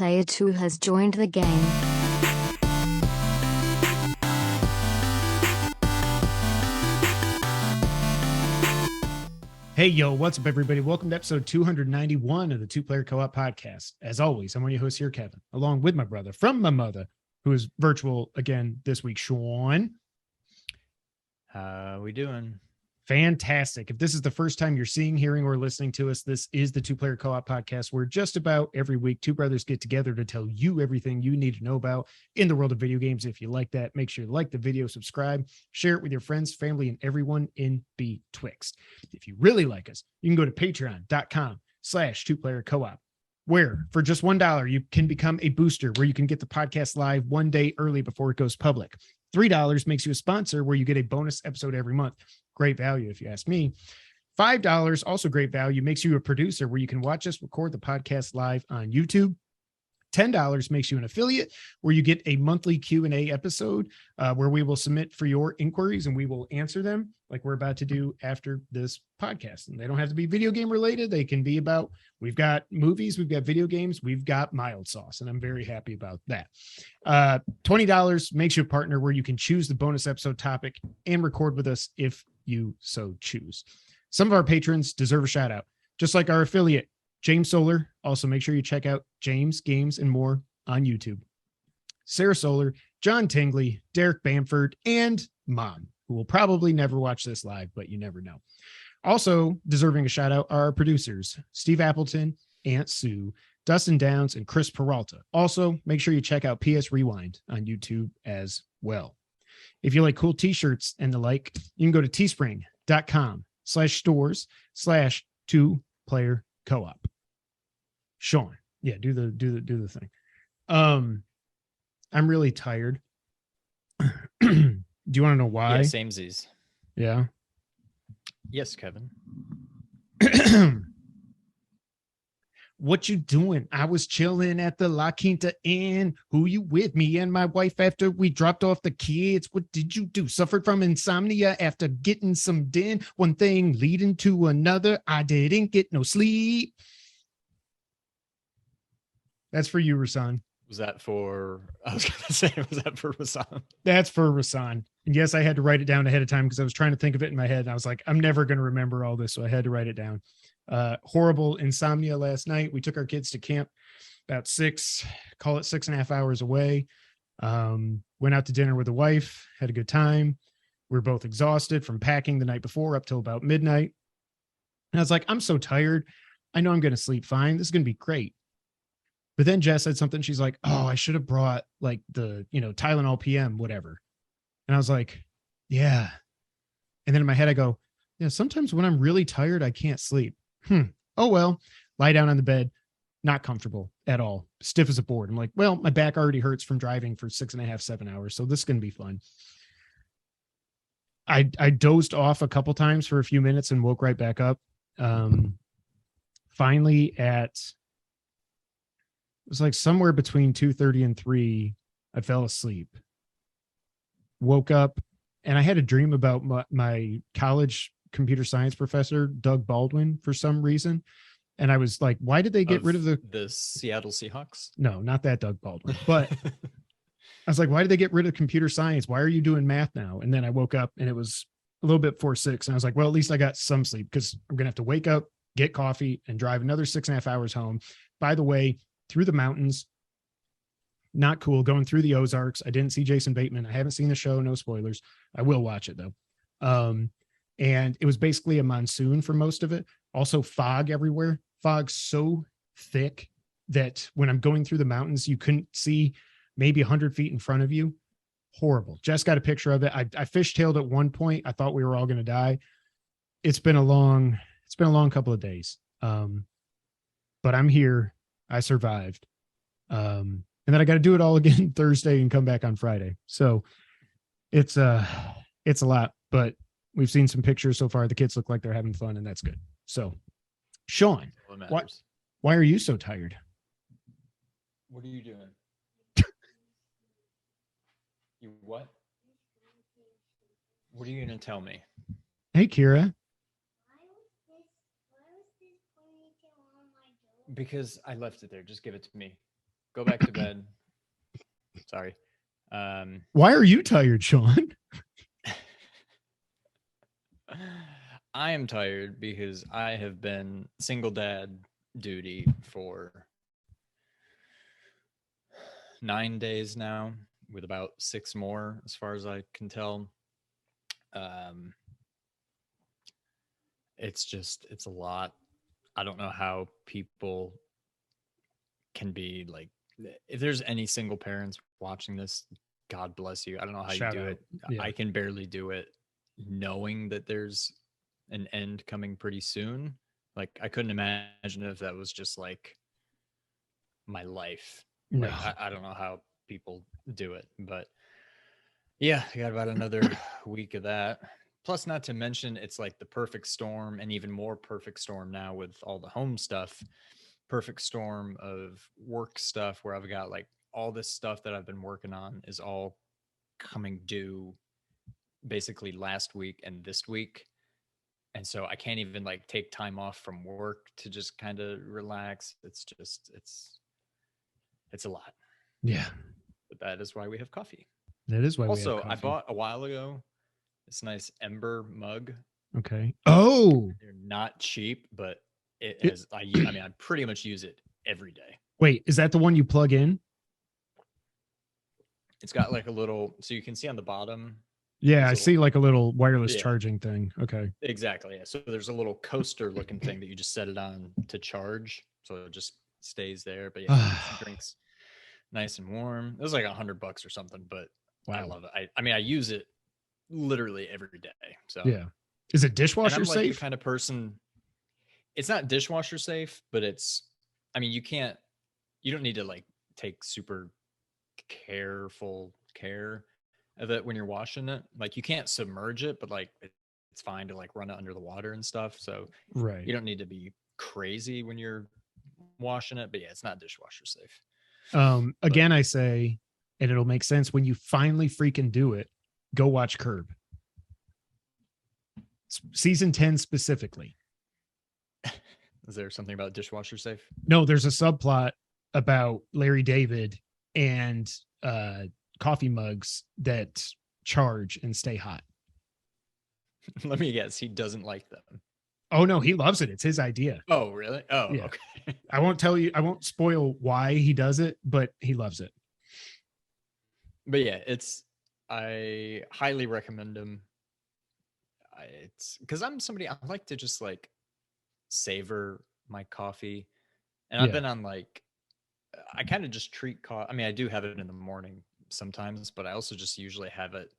Player 2 has joined the game. Hey, yo, what's up, everybody? Welcome to episode 291 of the Two Player Co-op podcast. As always, I'm one of your hosts here, Kevin, along with my brother from my mother, who is virtual again this week, Sean. How we doing? Fantastic. If this is the first time you're seeing, hearing, or listening to us, this is the Two Player Co-op podcast, where just about every week, two brothers get together to tell you everything you need to know about in the world of video games. If you like that, make sure you like the video, subscribe, share it with your friends, family, and everyone in betwixt. If you really like us, you can go to patreon.com/2playercoop, where for just $1, you can become a booster, where you can get the podcast live one day early before it goes public. $3 makes you a sponsor, where you get a bonus episode every month. Great value, if you ask me. $5, also great value, makes you a producer, where you can watch us record the podcast live on YouTube. $10 makes you an affiliate, where you get a monthly Q&A episode where we will submit for your inquiries and we will answer them, like we're about to do after this podcast. And they don't have to be video game related. They can be about, we've got movies, we've got video games, we've got mild sauce, and I'm very happy about that. $20 makes you a partner, where you can choose the bonus episode topic and record with us if you so choose. Some of our patrons deserve a shout out, just like our affiliate, James Solar. Also, make sure you check out James Games and More on YouTube. Sarah Solar, John Tingley, Derek Bamford, and Mom, who will probably never watch this live, but you never know. Also deserving a shout out are our producers, Steve Appleton, Aunt Sue, Dustin Downs, and Chris Peralta. Also, make sure you check out PS Rewind on YouTube as well. If you like cool t-shirts and the like, you can go to teespring.com/stores/2playercoop. Sean, yeah, do the thing. I'm really tired. Do you want to know why? Yeah, samesies. Yeah. Yes, Kevin. What you doing? I was chilling at the La Quinta Inn. Who you with? Me and my wife after we dropped off the kids. What did you do? Suffered from insomnia after getting some din. One thing leading to another. I didn't get no sleep. That's for you, Rasan. Was that for, I was going to say, was that for Rasan? That's for Rasan. And yes, I had to write it down ahead of time because I was trying to think of it in my head. And I was like, I'm never going to remember all this. So I had to write it down. Horrible insomnia last night. We took our kids to camp about 6.5 hours away. Went out to dinner with the wife, had a good time. We were both exhausted from packing the night before up till about midnight. And I was like, I'm so tired. I know I'm going to sleep fine. This is going to be great. But then Jess said something. She's like, oh, I should have brought like the, Tylenol PM, whatever. And I was like, yeah. And then in my head, I go, yeah, sometimes when I'm really tired, I can't sleep. Oh, well, lie down on the bed. Not comfortable at all. Stiff as a board. I'm like, well, my back already hurts from driving for 6.5, 7 hours. So this is going to be fun. I dozed off a couple times for a few minutes and woke right back up. Finally it was like somewhere between 2:30 and 3, I fell asleep, woke up, and I had a dream about my college computer science professor, Doug Baldwin, for some reason. And I was like, why did they get rid of the Seattle Seahawks? No, not that Doug Baldwin, but I was like, why did they get rid of computer science? Why are you doing math now? And then I woke up and it was a little bit before 6. And I was like, well, at least I got some sleep, because I'm going to have to wake up, get coffee, and drive another 6.5 hours home. By the way, through the mountains. Not cool. Going through the Ozarks. I didn't see Jason Bateman. I haven't seen the show. No spoilers. I will watch it though. And it was basically a monsoon for most of it. Also fog everywhere. Fog so thick that when I'm going through the mountains, you couldn't see maybe 100 feet in front of you. Horrible. Just got a picture of it. I fishtailed at one point. I thought we were all going to die. It's been a long couple of days. But I'm here. I survived. And then I got to do it all again Thursday and come back on Friday. So it's a lot, but we've seen some pictures so far. The kids look like they're having fun, and that's good. So Sean, why are you so tired? What are you doing? You what? What are you going to tell me? Hey, Kira. Because I left it there. Just give it to me. Go back to bed. Sorry. Why are you tired, Sean? I am tired because I have been single dad duty for 9 days now, with about 6 more as far as I can tell. It's a lot. I don't know how people can be like, if there's any single parents watching this, God bless you. I don't know how Shout you do out. it. Yeah. I can barely do it knowing that there's an end coming pretty soon. Like, I couldn't imagine if that was just like my life. No. Like, I don't know how people do it, but yeah, I got about another week of that. Plus, not to mention, it's like the perfect storm, and even more perfect storm now with all the home stuff. Perfect storm of work stuff where I've got like all this stuff that I've been working on is all coming due basically last week and this week. And so I can't even like take time off from work to just kind of relax. It's a lot. Yeah. But that is why we have coffee. That is why Also, we have I coffee. bought a while ago this nice Ember mug. Okay. Oh, They're not cheap, but it has, I mean, I pretty much use it every day. wait, is that the one you plug in? It's got like a little, so you can see on the bottom. Yeah, I there's a see like a little wireless Yeah. charging thing. Okay. Exactly. Yeah. So there's a little coaster looking thing that you just set it on to charge. So it just stays there. But yeah, it keeps the drinks nice and warm. It was like $100 or something, but I Wow. love it. I mean, I use it literally every day. So Yeah. Is it and dishwasher I'm like safe? the kind of person, it's not dishwasher safe, but it's, I mean, you don't need to like take super careful care of it when you're washing it. Like, you can't submerge it, but like it's fine to like run it under the water and stuff. So Right. you don't need to be crazy when you're washing it. But yeah, it's not dishwasher safe. Again, I say, and it'll make sense when you finally freaking do it, go watch Curb. Season 10 specifically. Is there something about dishwasher safe? No, there's a subplot about Larry David and coffee mugs that charge and stay hot. Let me guess, he doesn't like them. Oh no, he loves it. It's his idea. Oh, really? Oh, Yeah. okay. I won't spoil why he does it, but he loves it. But yeah, I highly recommend them. It's because I'm somebody, I like to just like savor my coffee. And I've Yeah. been on like, I kind of just treat coffee. I mean, I do have it in the morning sometimes, but I also just usually have it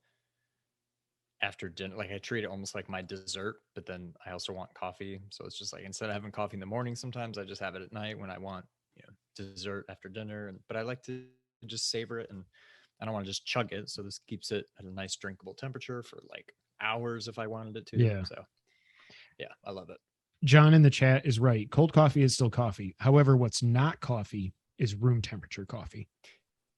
after dinner. Like, I treat it almost like my dessert, but then I also want coffee. So it's just like, instead of having coffee in the morning, sometimes I just have it at night when I want, dessert after dinner. But I like to just savor it, and I don't want to just chug it. So this keeps it at a nice drinkable temperature for like hours if I wanted it to. Yeah. So yeah, I love it. John in the chat is right. Cold coffee is still coffee. However, what's not coffee is room temperature coffee.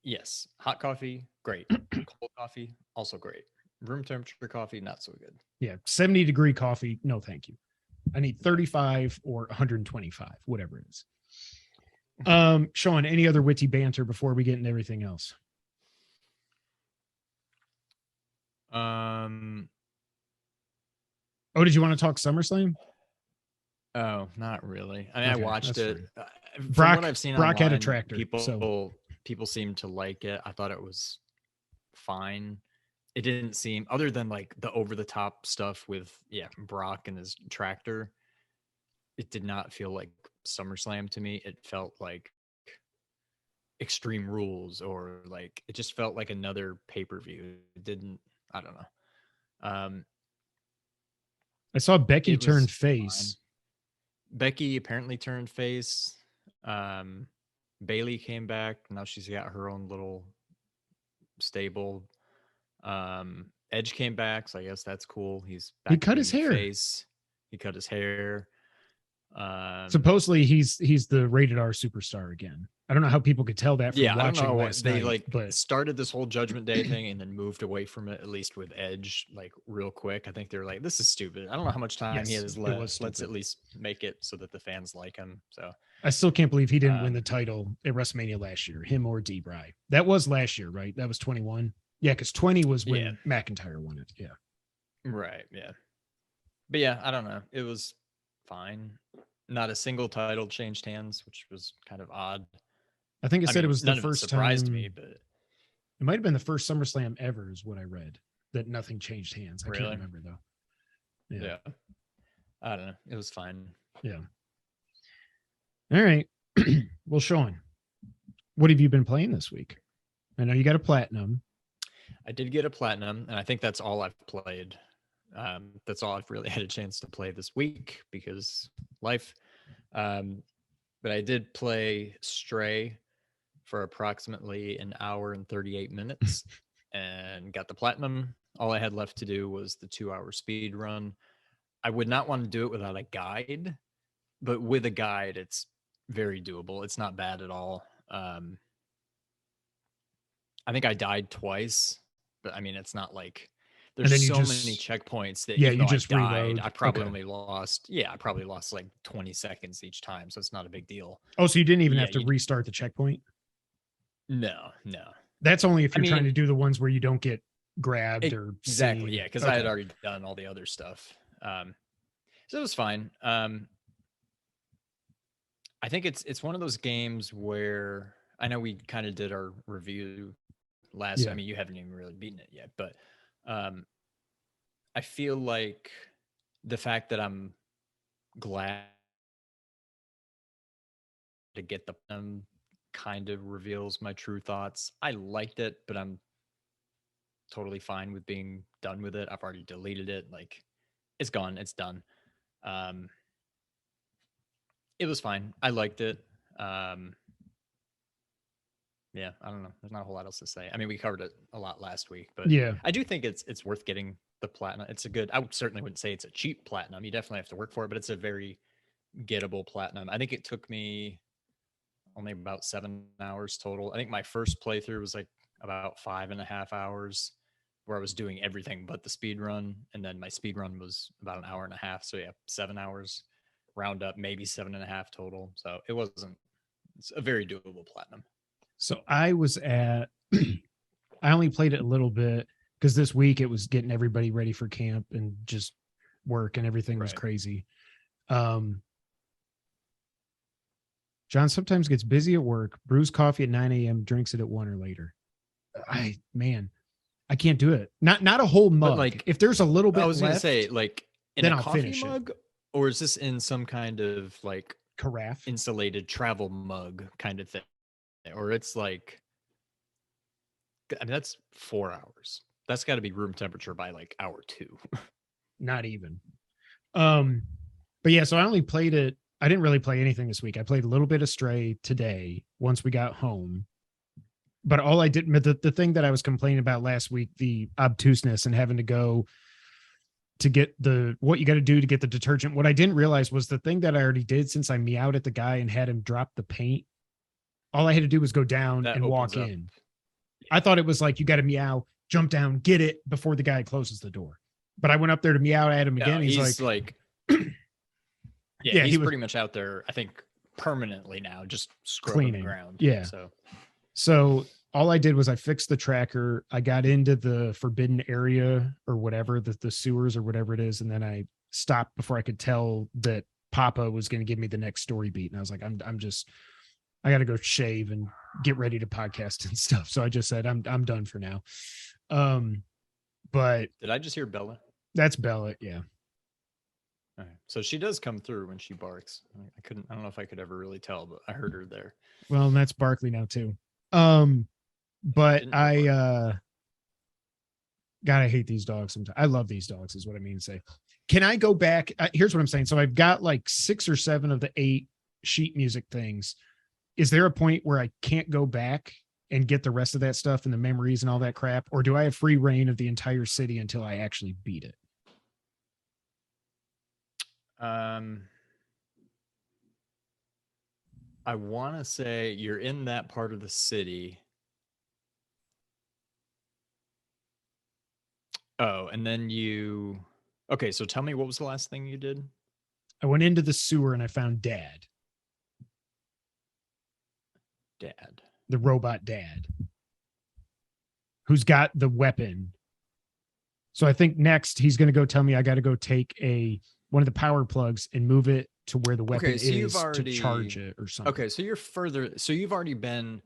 Yes. Hot coffee, great. Cold coffee, also great. Room temperature coffee, not so good. Yeah. 70-degree coffee. No, thank you. I need 35 or 125, whatever it is. Sean, any other witty banter before we get into everything else? Oh, did you want to talk SummerSlam? Oh, not really. I mean, Okay, I watched that's it. From Brock- what I've seen Brock had a online, tractor, people seem to like it. I thought it was fine. It didn't seem, other than like the over the top stuff with Brock and his tractor, it did not feel like SummerSlam to me. It felt like Extreme Rules, or like, it just felt like another pay-per-view. It didn't, I don't know. I saw Becky It was turn face. Becky apparently turned face. Bailey came back. Now she's got her own little stable. Edge came back, so I guess that's cool. He's back He cut to his being hair. face. He cut his hair. Supposedly he's the rated R superstar again. I don't know how people could tell that from I don't watching know. last They night, but started this whole Judgment Day thing and then moved away from it, at least with Edge, like real quick. I think they're like, this is stupid. I don't know how much time he yes, has it left. was Let's stupid. at least make it so that the fans like him. So I still can't believe he didn't win the title at WrestleMania last year, him or D-Bry. That was last year, right? That was 21. Yeah, because 20 was when McIntyre won it. Yeah. Right. Yeah. But yeah, I don't know. It was fine. Not a single title changed hands, which was kind of odd. I think it said it was the first surprised time. me, but it might have been the first SummerSlam ever, is what I read. That nothing changed hands. I really? can't remember though. Yeah. I don't know. It was fine. Yeah. All right. Well, Sean, what have you been playing this week? I know you got a platinum. I did get a platinum, and I think that's all I've played. That's all I've really had a chance to play this week because life. But I did play Stray for approximately an hour and 38 minutes and got the platinum. All I had left to do was the 2-hour speed run. I would not want to do it without a guide, but with a guide, it's very doable. It's not bad at all. I think I died twice, but I mean, it's not like there's so many checkpoints that even though I died, I probably only lost. Yeah, I probably lost like 20 seconds each time, so it's not a big deal. Oh, so you didn't even have to restart the checkpoint? No. That's only if you're trying to do the ones where you don't get grabbed or exactly. seen. Yeah, because I had already done all the other stuff. So it was fine. I think it's one of those games where I know we kind of did our review last. I mean, you haven't even really beaten it yet, but I feel like the fact that I'm glad to get the kind of reveals my true thoughts. I liked it, but I'm totally fine with being done with it. I've already deleted it. Like, it's gone. It's done. It was fine. I liked it. Yeah, I don't know. There's not a whole lot else to say. I mean, we covered it a lot last week, but I do think it's worth getting the platinum. It's a good. I certainly wouldn't say it's a cheap platinum. You definitely have to work for it, but it's a very gettable platinum. I think it took me only about 7 hours total. I think my first playthrough was like about 5.5 hours, where I was doing everything but the speed run, and then my speed run was about an hour and a half. So yeah, 7 hours, round up, maybe 7.5 total. So it's a very doable platinum. So I was at, I only played it a little bit because this week it was getting everybody ready for camp and just work and everything was crazy. John sometimes gets busy at work, brews coffee at 9 a.m., drinks it at 1 or later. I can't do it. Not a whole mug. But like, if there's a little bit, I was going to say, like, in a coffee mug, or is this in some kind of like carafe, insulated travel mug kind of thing? Or it's like, I mean, that's 4 hours. That's got to be room temperature by like hour 2. Not even. But yeah, so I only played it. I didn't really play anything this week. I played a little bit of Stray today once we got home. But all I did, the thing that I was complaining about last week, the obtuseness and having to go to get what you got to do to get the detergent. What I didn't realize was the thing that I already did, since I meowed at the guy and had him drop the paint. All I had to do was go down and walk in. I thought it was like, you got to meow, jump down, get it before the guy closes the door. But I went up there to meow at him again. He's like yeah, he's pretty much out there, I think, permanently now, just scrubbing the ground. Yeah. So all I did was I fixed the tracker. I got into the forbidden area or whatever, the sewers or whatever it is. And then I stopped before I could tell that Papa was going to give me the next story beat. And I was like, I got to go shave and get ready to podcast and stuff. So I just said, I'm done for now. But did I just hear Bella? That's Bella. Yeah. All right. So she does come through when she barks. I don't know if I could ever really tell, but I heard her there. Well, and that's Barkley now too. But God, I hate these dogs sometimes. I love these dogs is what I mean to say. Can I go back? Here's what I'm saying. So I've got like 6 or 7 of the 8 sheet music things. Is there a point where I can't go back and get the rest of that stuff and the memories and all that crap? Or do I have free reign of the entire city until I actually beat it? I want to say you're in that part of the city. Oh, and then you. Okay, so tell me what was the last thing you did? I went into the sewer and I found Dad, Dad. the robot dad, who's got the weapon. So I think next he's going to go tell me I got to go take one of the power plugs and move it to where the weapon Okay, so you've is to charge already. it or something. Okay, so you're further. So you've already been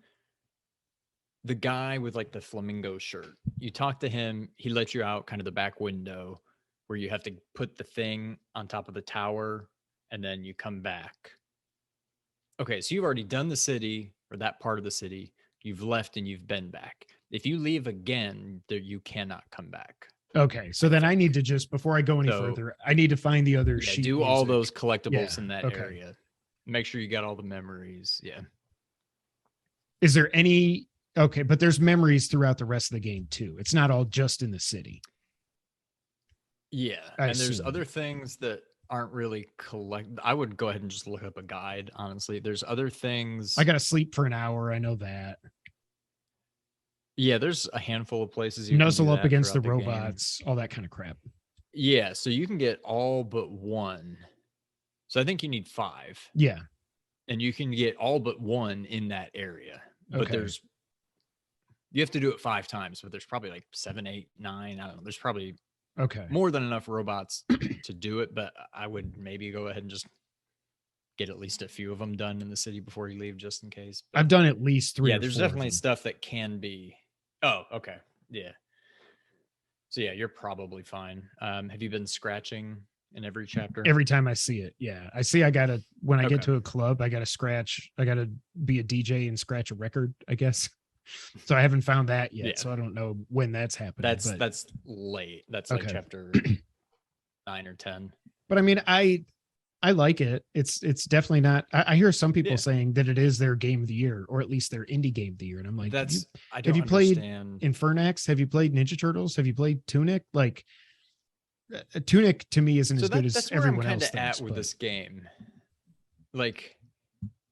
the guy with like the flamingo shirt. You talk to him, he lets you out kind of the back window where you have to put the thing on top of the tower and then you come back. Okay, so you've already done the city or that part of the city. You've left and you've been back. If you leave again, there you cannot come back. Okay, so then I need to just, before I go any further, I need to find the other sheet do music. all those collectibles in that okay. area. Make sure you got all the memories. Yeah. Is there any? Okay, but there's memories throughout the rest of the game too. It's not all just in the city. Yeah, and there's other things that aren't really I would go ahead and just look up a guide, honestly. There's other things. I got to sleep for an hour. I know that. Yeah, there's a handful of places you nuzzle can up against the game. robots, all that kind of crap. Yeah, so you can get all but one. So I think you need 5. Yeah. And you can get all but one in that area. But you have to do it 5 times, but there's probably like 7, 8, 9. I don't know. There's probably more than enough robots to do it, but I would maybe go ahead and just get at least a few of them done in the city before you leave, just in case. But I've done at least 3. Yeah, there's definitely stuff that can be. Oh, okay. Yeah. So yeah, you're probably fine. Have you been scratching in every chapter? Every time I see it. Yeah. I see when I get to a club, I gotta scratch. I gotta be a DJ and scratch a record, I guess. So I haven't found that yet. Yeah. So I don't know when that's happening. That's late. That's like chapter 9 or 10. But I mean, I like it. It's definitely not. I hear some people saying that it is their game of the year, or at least their indie game of the year. And I'm like, have you played Infernax? Have you played Ninja Turtles? Have you played Tunic? Like, Tunic to me isn't as good as everyone else thinks. With this game, like,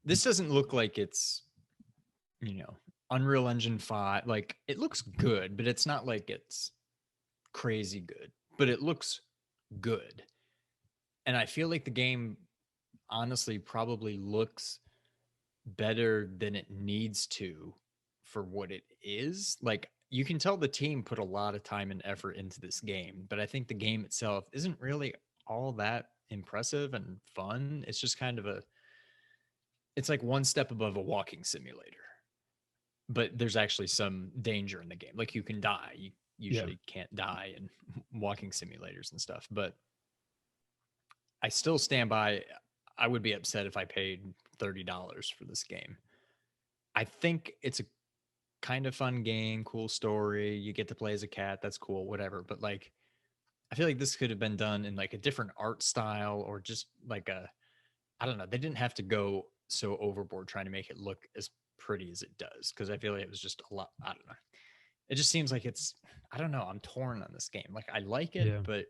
this doesn't look like it's, Unreal Engine 5. Like, it looks good, but it's not like it's crazy good. But it looks good. And I feel like the game honestly probably looks better than it needs to for what it is. Like, you can tell the team put a lot of time and effort into this game, but I think the game itself isn't really all that impressive and fun. It's just kind of it's like one step above a walking simulator. But there's actually some danger in the game. Like, you can die. You usually can't die in walking simulators and stuff, but I still stand by. I would be upset if I paid $30 for this game. I think it's a kind of fun game, cool story. You get to play as a cat. That's cool, whatever. But like, I feel like this could have been done in like a different art style, or just like I don't know. They didn't have to go so overboard trying to make it look as pretty as it does, because I feel like it was just a lot. I don't know. It just seems like I don't know. I'm torn on this game. Like, I like it, but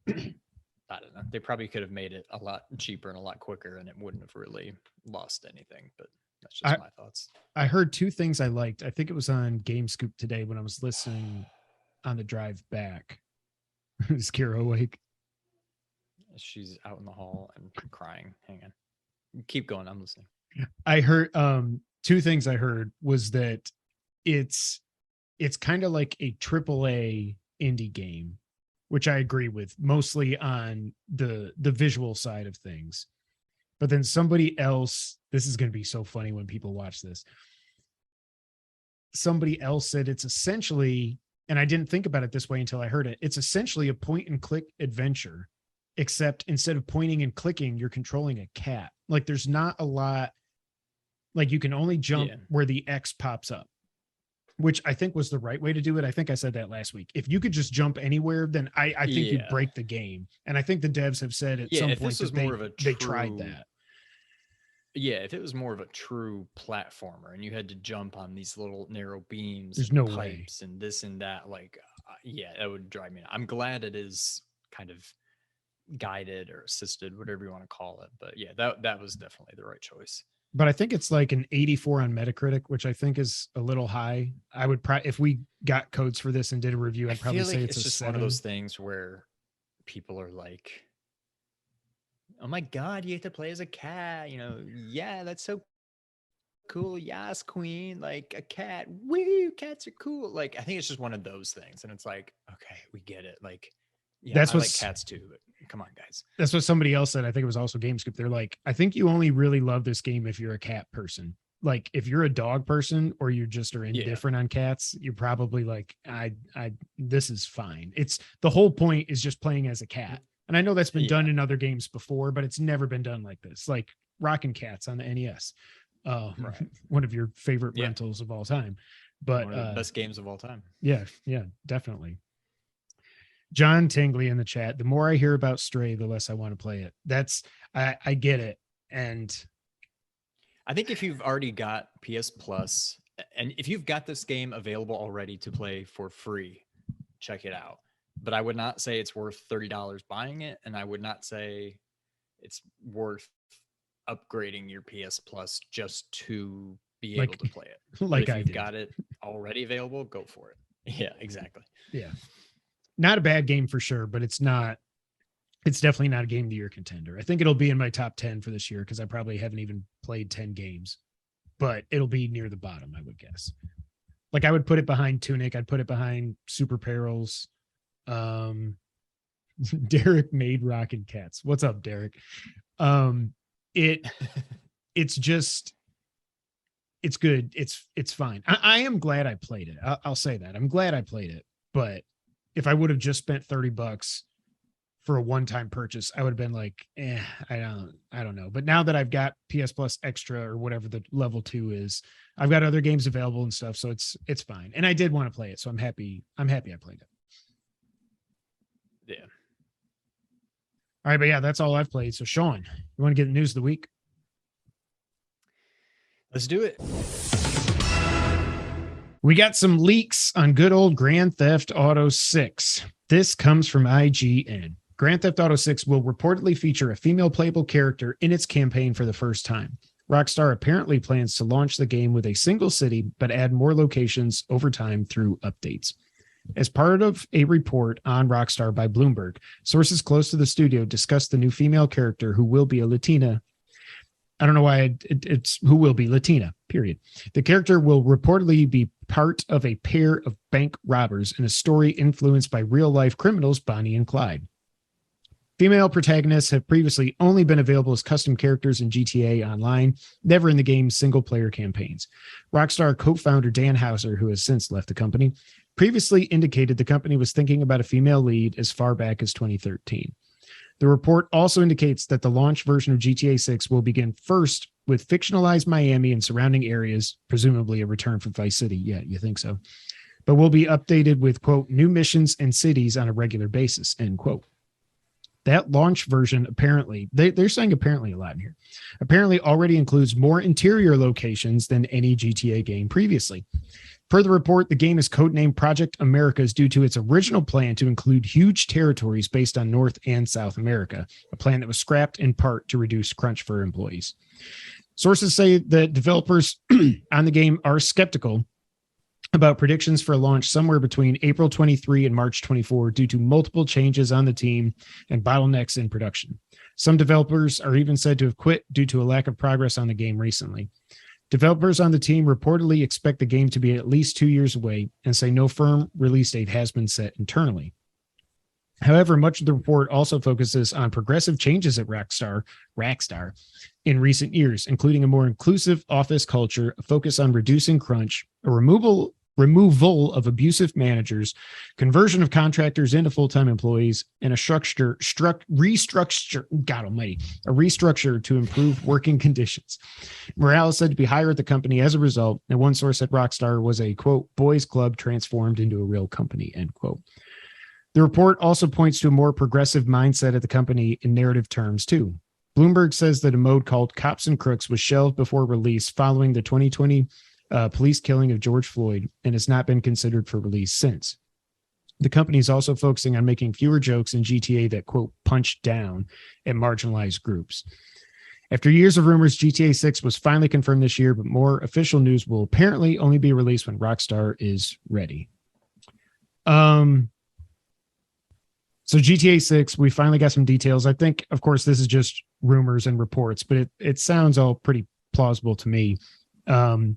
I don't know. They probably could have made it a lot cheaper and a lot quicker, and it wouldn't have really lost anything. But that's just my thoughts. I heard 2 things I liked. I think it was on Game Scoop today when I was listening on the drive back. Is Kira awake? She's out in the hall and crying. Hang on. Keep going. I'm listening. I heard 2 things I heard was that it's kind of like a AAA indie game, which I agree with, mostly on the visual side of things. But then somebody else, this is going to be so funny when people watch this. Somebody else said it's essentially, and I didn't think about it this way until I heard it, it's essentially a point and click adventure, except instead of pointing and clicking, you're controlling a cat. Like, there's not a lot, like, you can only jump where the X pops up, which I think was the right way to do it. I think I said that last week. If you could just jump anywhere, then I think you'd break the game. And I think the devs have said at some point that they tried that. Yeah, if it was more of a true platformer and you had to jump on these little narrow beams, there's no pipes and this and that, like, that would drive me. I'm glad it is kind of guided or assisted, whatever you want to call it. But yeah, that was definitely the right choice. but I think it's like an 84 on Metacritic, which I think is a little high. I would if we got codes for this and did a review, I'd probably say it's just 7. one of those things where people are like, oh my God, you have to play as a cat. Yeah, that's so cool. Yes, queen, like a cat. Woo, cats are cool. Like, I think it's just one of those things. And it's like, okay, we get it. Like, yeah, I like cats too, but come on, guys. That's what somebody else said. I think it was also GameScoop. They're like, I think you only really love this game if you're a cat person. Like, if you're a dog person or you just are indifferent on cats, you're probably like, this is fine. It's the whole point is just playing as a cat. And I know that's been done in other games before, but it's never been done like this. Like Rockin' Cats on the NES, one of your favorite rentals of all time. But one of the best games of all time. Yeah, definitely. John Tingley in the chat. The more I hear about Stray, the less I want to play it. I get it. And I think if you've already got PS Plus, and if you've got this game available already to play for free, check it out. But I would not say it's worth $30 buying it, and I would not say it's worth upgrading your PS Plus just to be able to play it. Like if you've got it already available, go for it. Yeah, exactly. Yeah. Not a bad game for sure, but it's definitely not a game of the year contender. I think it'll be in my top 10 for this year because I probably haven't even played 10 games, but it'll be near the bottom, I would guess. Like, I would put it behind Tunic. I'd put it behind Super Perils. Derek made Rockin' Cats. What's up, Derek? It's good. It's fine. I am glad I played it. I'll say that. I'm glad I played it, but if I would have just spent $30 for a one-time purchase, I would have been like, I don't know. But now that I've got PS Plus Extra or whatever the level 2 is, I've got other games available and stuff. So it's fine. And I did want to play it. So I'm happy I played it. Yeah. All right. But yeah, that's all I've played. So Sean, you want to get the news of the week? Let's do it. We got some leaks on good old Grand Theft Auto 6. This comes from IGN. Grand Theft Auto 6 will reportedly feature a female playable character in its campaign for the first time. Rockstar apparently plans to launch the game with a single city, but add more locations over time through updates. As part of a report on Rockstar by Bloomberg, sources close to the studio discussed the new female character who will be a Latina. I don't know why it's who will be Latina, period. The character will reportedly be part of a pair of bank robbers in a story influenced by real-life criminals Bonnie and Clyde. Female protagonists have previously only been available as custom characters in GTA Online, never in the game's single-player campaigns. Rockstar co-founder Dan Houser, who has since left the company, previously indicated the company was thinking about a female lead as far back as 2013. The report also indicates that the launch version of GTA 6 will begin first with fictionalized Miami and surrounding areas, presumably a return from Vice City. Yeah, you think so? But will be updated with, quote, new missions and cities on a regular basis, end quote. That launch version apparently, they're saying apparently a lot in here, apparently already includes more interior locations than any GTA game previously. Per the report, the game is codenamed Project Americas due to its original plan to include huge territories based on North and South America, a plan that was scrapped in part to reduce crunch for employees. Sources say that developers on the game are skeptical about predictions for a launch somewhere between April 23 and March 24 due to multiple changes on the team and bottlenecks in production. Some developers are even said to have quit due to a lack of progress on the game recently. Developers on the team reportedly expect the game to be at least 2 years away and say no firm release date has been set internally. However, much of the report also focuses on progressive changes at Rockstar in recent years, including a more inclusive office culture, a focus on reducing crunch, a removal of abusive managers, conversion of contractors into full-time employees, and a restructure to improve working conditions. Morale is said to be higher at the company as a result, and one source at Rockstar was a, quote, boys club transformed into a real company, end quote. The report also points to a more progressive mindset at the company in narrative terms, too. Bloomberg says that a mode called Cops and Crooks was shelved before release following the 2020 police killing of George Floyd and has not been considered for release since. The company is also focusing on making fewer jokes in GTA that, quote, punch down at marginalized groups. After years of rumors, GTA 6 was finally confirmed this year, but more official news will apparently only be released when Rockstar is ready. So GTA 6, we finally got some details. I think, of course, this is just rumors and reports, but it sounds all pretty plausible to me. The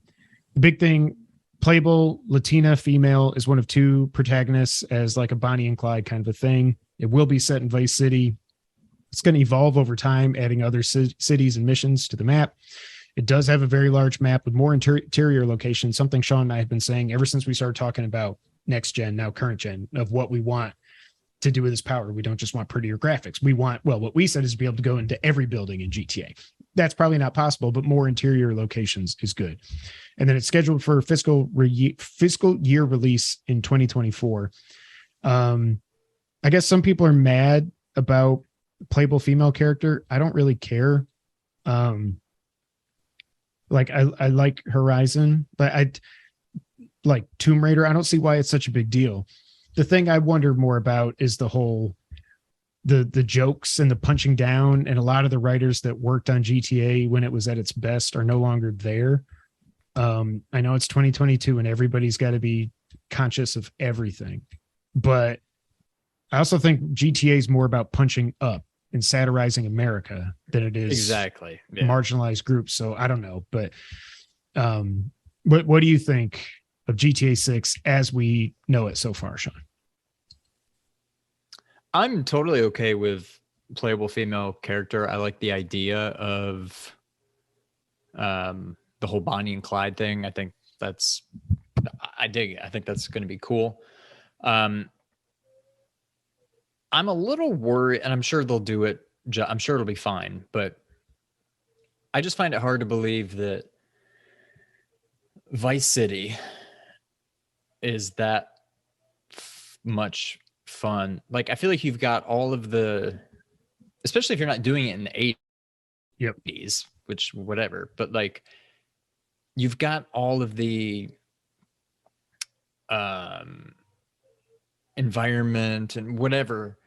big thing, playable Latina female is one of two protagonists as like a Bonnie and Clyde kind of a thing. It will be set in Vice City. It's going to evolve over time, adding other cities and missions to the map. It does have a very large map with more interior locations, something Sean and I have been saying ever since we started talking about next gen, now current gen, of what we want to do with this power. We don't just want prettier graphics. We want, well, what we said is to be able to go into every building in GTA. That's probably not possible, but more interior locations is good. And then it's scheduled for fiscal year release in 2024. I guess some people are mad about playable female character. I don't really care. Like I like Horizon, but I like Tomb Raider. I don't see why it's such a big deal. The thing I wonder more about is the whole the jokes and the punching down, and a lot of the writers that worked on GTA when it was at its best are no longer there. I know it's 2022 and everybody's got to be conscious of everything, but I also think GTA is more about punching up and satirizing America than it is exactly marginalized groups. So I don't know, but what do you think of GTA 6 as we know it so far, Sean? I'm totally okay with playable female character. I like the idea of the whole Bonnie and Clyde thing. I think I dig it. I think that's going to be cool. I'm a little worried, and I'm sure they'll do it. I'm sure it'll be fine, but I just find it hard to believe that Vice City is that much fun. Like, I feel like you've got all of the, especially if you're not doing it in the 80s, which whatever, but like you've got all of the environment and whatever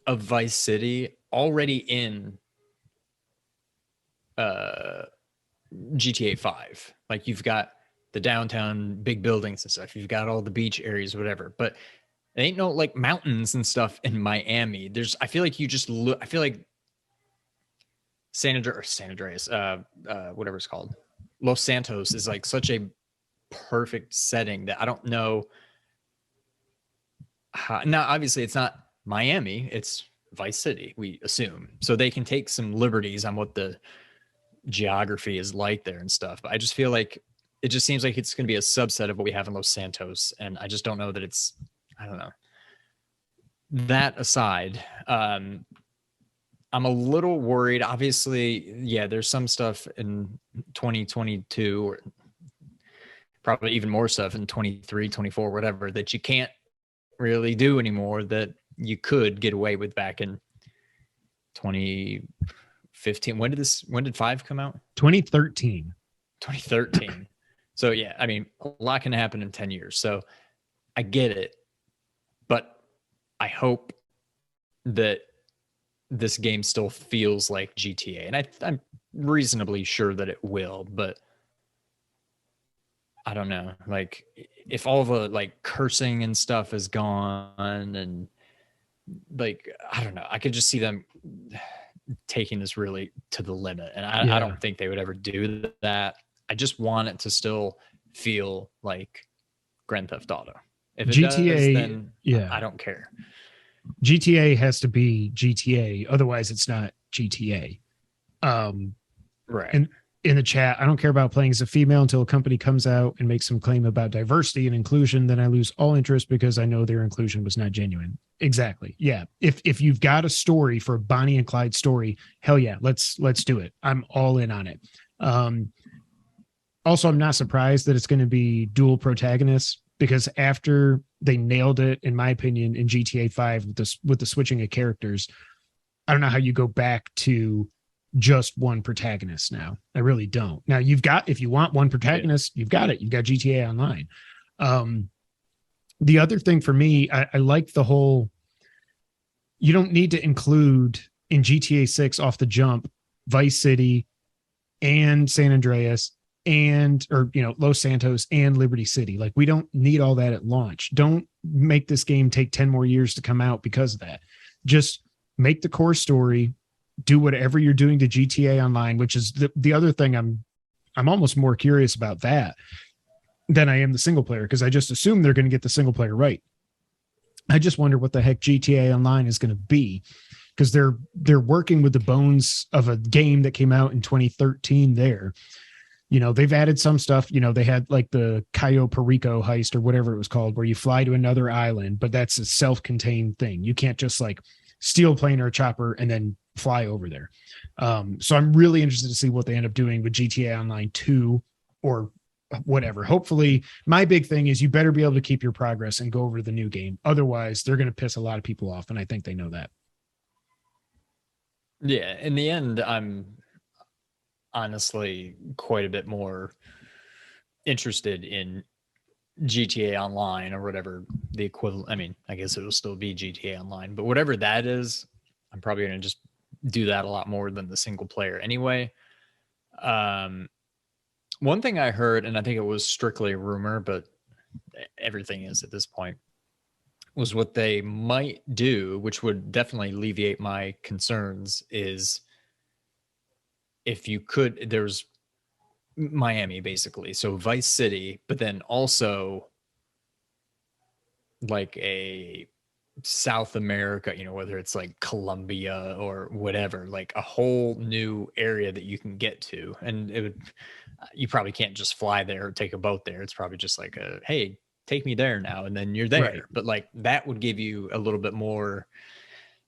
of Vice City already in GTA 5. Like, you've got the downtown big buildings and stuff. You've got all the beach areas, whatever. But there ain't no like mountains and stuff in Miami. I feel like you just look. I feel like San Andreas, whatever it's called, Los Santos is like such a perfect setting that I don't know. Now, obviously, it's not Miami. It's Vice City, we assume. So they can take some liberties on what the geography is like there and stuff. But I just feel like it just seems like it's going to be a subset of what we have in Los Santos. And I just don't know that it's, I don't know. That aside, I'm a little worried. Obviously, yeah, there's some stuff in 2022, or probably even more stuff in 23, 24, whatever, that you can't really do anymore that you could get away with back in 2015. When did 5 come out? 2013. 2013. So yeah, I mean, a lot can happen in 10 years. So I get it, but I hope that this game still feels like GTA, and I'm reasonably sure that it will, but I don't know. Like, if all the like cursing and stuff is gone, and like, I don't know, I could just see them taking this really to the limit, and I don't think they would ever do that. I just want it to still feel like Grand Theft Auto. If it GTA does, then I don't care. GTA has to be GTA, otherwise it's not GTA. Right. And in the chat, I don't care about playing as a female until a company comes out and makes some claim about diversity and inclusion. Then I lose all interest because I know their inclusion was not genuine. Exactly. Yeah. If you've got a story for a Bonnie and Clyde story, hell yeah, let's do it. I'm all in on it. Also, I'm not surprised that it's going to be dual protagonists, because after they nailed it, in my opinion, in GTA 5 with the switching of characters, I don't know how you go back to just one protagonist now. I really don't. Now, if you want one protagonist, you've got it. You've got GTA Online. The other thing for me, I like the whole, you don't need to include in GTA 6 off the jump Vice City and San Andreas or Los Santos and Liberty City. Like, we don't need all that at launch. Don't make this game take 10 more years to come out because of that. Just make the core story, do whatever you're doing to GTA Online, which is the other thing I'm almost more curious about that than I am the single player, because I just assume they're going to get the single player right. I just wonder what the heck GTA Online is going to be, because they're working with the bones of a game that came out in 2013 there. They've added some stuff. They had like the Cayo Perico heist or whatever it was called, where you fly to another island, but that's a self-contained thing. You can't just like steal a plane or a chopper and then fly over there. So I'm really interested to see what they end up doing with GTA Online 2 or whatever. Hopefully, my big thing is you better be able to keep your progress and go over to the new game. Otherwise, they're going to piss a lot of people off, and I think they know that. Yeah, in the end, I'm honestly quite a bit more interested in GTA Online or whatever the equivalent. I mean, I guess it'll still be GTA Online, but whatever that is, I'm probably going to just do that a lot more than the single player anyway. One thing I heard, and I think it was strictly a rumor, but everything is at this point, was what they might do, which would definitely alleviate my concerns, is if you could, there's Miami basically, so Vice City, but then also like a South America, whether it's like Colombia or whatever, like a whole new area that you can get to. And you probably can't just fly there or take a boat there. It's probably just like hey, take me there now, and then you're there. Right. But like that would give you a little bit more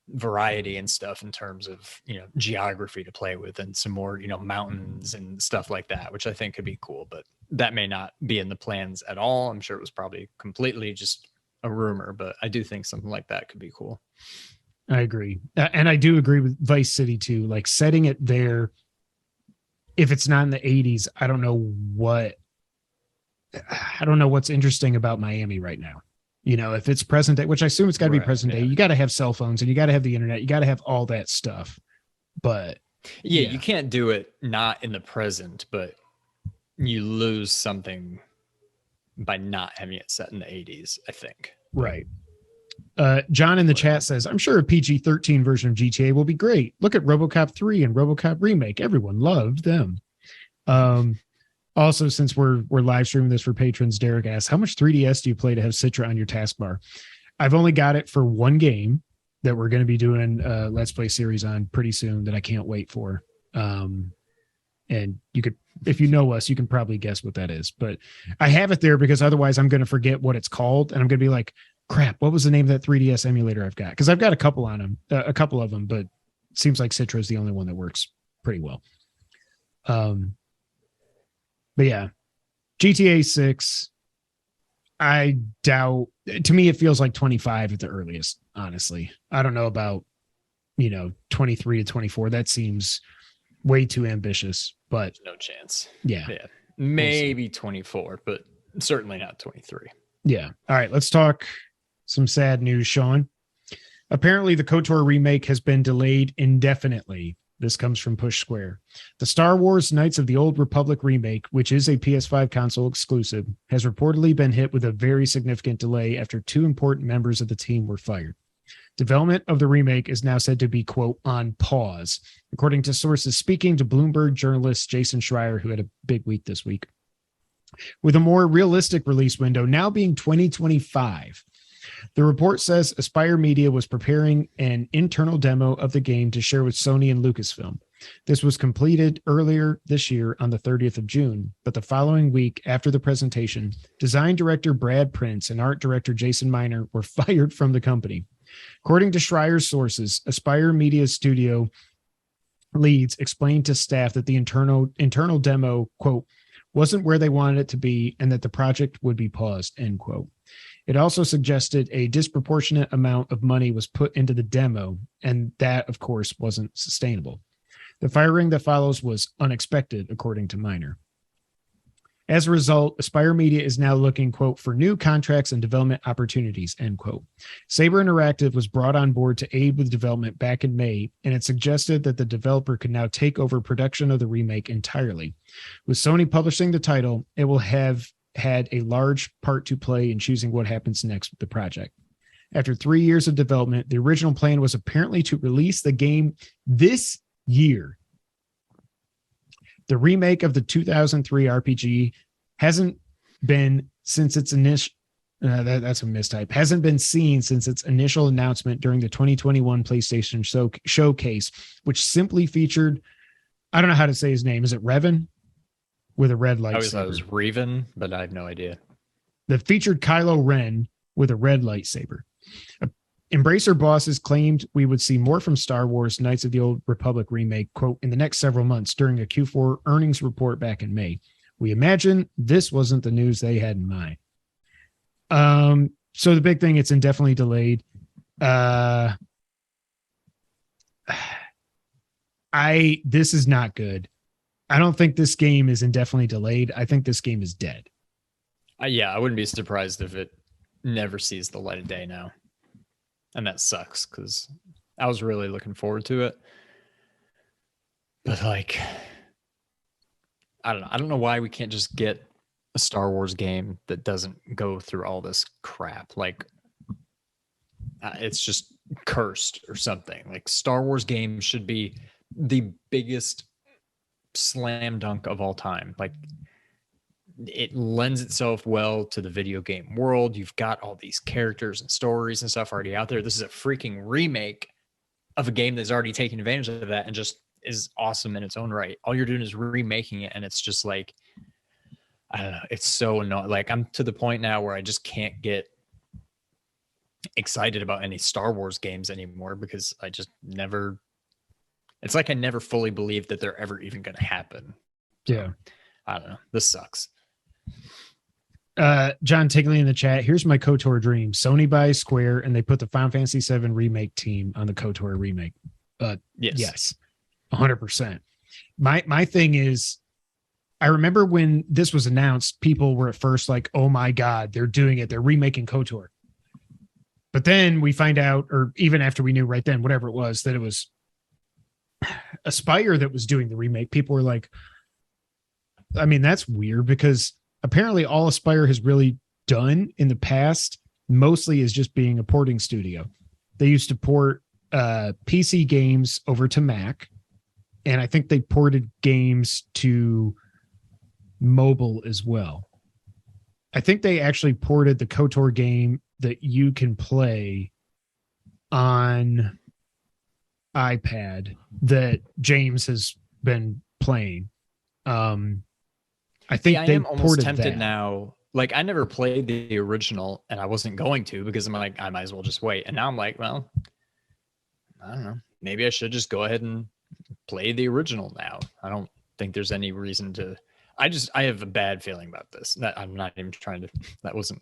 variety and stuff in terms of geography to play with, and some more mountains and stuff like that, which I think could be cool. But that may not be in the plans at all. I'm sure it was probably completely just a rumor, but I do think something like that could be cool. I agree. And I do agree with Vice City too, like setting it there. If it's not in the 80s, I don't know what's interesting about Miami right now. If it's present day, which I assume it's got to be present day, you got to have cell phones and you got to have the internet. You got to have all that stuff. But yeah, you can't do it not in the present, but you lose something by not having it set in the 80s, I think. Right. John in the chat says, I'm sure a PG-13 version of GTA will be great. Look at RoboCop 3 and RoboCop Remake. Everyone loved them. Also, since we're live streaming this for patrons, Derek asks, how much 3DS do you play to have Citra on your taskbar? I've only got it for one game that we're going to be doing a Let's Play series on pretty soon that I can't wait for. And you could, if you know us, you can probably guess what that is. But I have it there because otherwise I'm going to forget what it's called. And I'm going to be like, crap, what was the name of that 3DS emulator I've got? Because I've got a couple of them, but it seems like Citra is the only one that works pretty well. But yeah, GTA 6, I doubt, to me, it feels like 25 at the earliest, honestly. I don't know about, 23 to 24. That seems way too ambitious, but no chance. Yeah. Maybe 24, but certainly not 23. Yeah. All right. Let's talk some sad news, Sean. Apparently the KOTOR remake has been delayed indefinitely. This comes from Push Square. The Star Wars Knights of the Old Republic remake, which is a PS5 console exclusive, has reportedly been hit with a very significant delay after two important members of the team were fired. Development of the remake is now said to be, quote, on pause, according to sources speaking to Bloomberg journalist Jason Schreier, who had a big week this week. With a more realistic release window now being 2025. The report says Aspyr Media was preparing an internal demo of the game to share with Sony and Lucasfilm. This was completed earlier this year on the 30th of June, but the following week after the presentation, design director Brad Prince and art director Jason Miner were fired from the company. According to Schreier's sources, Aspyr Media studio leads explained to staff that the internal demo, quote, wasn't where they wanted it to be and that the project would be paused, end quote. It also suggested a disproportionate amount of money was put into the demo, and that, of course, wasn't sustainable. The firing that follows was unexpected, according to Miner. As a result, Aspyr Media is now looking, quote, for new contracts and development opportunities, end quote. Saber Interactive was brought on board to aid with development back in May, and it suggested that the developer could now take over production of the remake entirely. With Sony publishing the title, it will have had a large part to play in choosing what happens next with the project. After 3 years of development, the original plan was apparently to release the game this year. The remake of the 2003 RPG hasn't been since its initial that's a mistype. Hasn't been seen since its initial announcement during the 2021 PlayStation showcase, which simply featured, I don't know how to say his name. Is it Revan? With a red lightsaber. I always thought it was Revan, but I have no idea. That featured Kylo Ren with a red lightsaber. Embracer bosses claimed we would see more from Star Wars Knights of the Old Republic remake, quote, in the next several months during a Q4 earnings report back in May. We imagine this wasn't the news they had in mind. So the big thing, it's indefinitely delayed. This is not good. I don't think this game is indefinitely delayed. I think this game is dead. Yeah, I wouldn't be surprised if it never sees the light of day now. And that sucks because I was really looking forward to it. But like, I don't know. I don't know why we can't just get a Star Wars game that doesn't go through all this crap. Like, it's just cursed or something. Like, Star Wars games should be the biggest slam dunk of all time. Like, it lends itself well to the video game world. You've got all these characters and stories and stuff already out there. This is a freaking remake of a game that's already taken advantage of that and just is awesome in its own right. All you're doing is remaking it, and it's just like, I don't know. It's so annoying. Like, I'm to the point now where I just can't get excited about any Star Wars games anymore because I just never. It's like I never fully believed that they're ever even going to happen. Yeah, I don't know. This sucks. John Tigley in the chat. Here's my KOTOR dream. Sony buys Square, and they put the Final Fantasy VII remake team on the KOTOR remake. Yes, 100%. My thing is, I remember when this was announced, people were at first like, "Oh my God, they're doing it. They're remaking KOTOR." But then we find out, or even after we knew right then, whatever it was, that it was Aspyr that was doing the remake. People were like, I mean, that's weird because apparently all Aspyr has really done in the past mostly is just being a porting studio. They used to port PC games over to Mac, and I think they ported games to mobile as well. I think they actually ported the KOTOR game that you can play on iPad that James has been playing. I think I am almost tempted now. Like, I never played the original, and I wasn't going to because I'm like, I might as well just wait. And now I'm like, well, I don't know. Maybe I should just go ahead and play the original now. I don't think there's any reason to. I have a bad feeling about this. That I'm not even trying to. I wasn't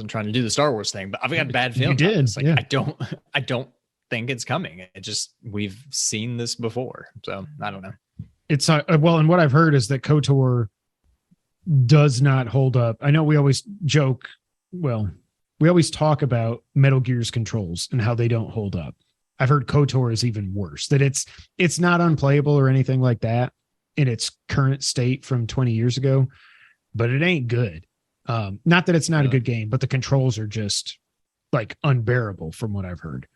trying to do the Star Wars thing, but I've got a bad feeling. You did. About this. Like, yeah. I don't think it's coming. It just, we've seen this before, so I don't know. It's well, and what I've heard is that KOTOR does not hold up. I know we always joke. Well, we always talk about Metal Gear's controls and how they don't hold up. I've heard KOTOR is even worse. That it's not unplayable or anything like that in its current state from 20 years ago, but it ain't good. Not that it's not a good game, but the controls are just like unbearable from what I've heard.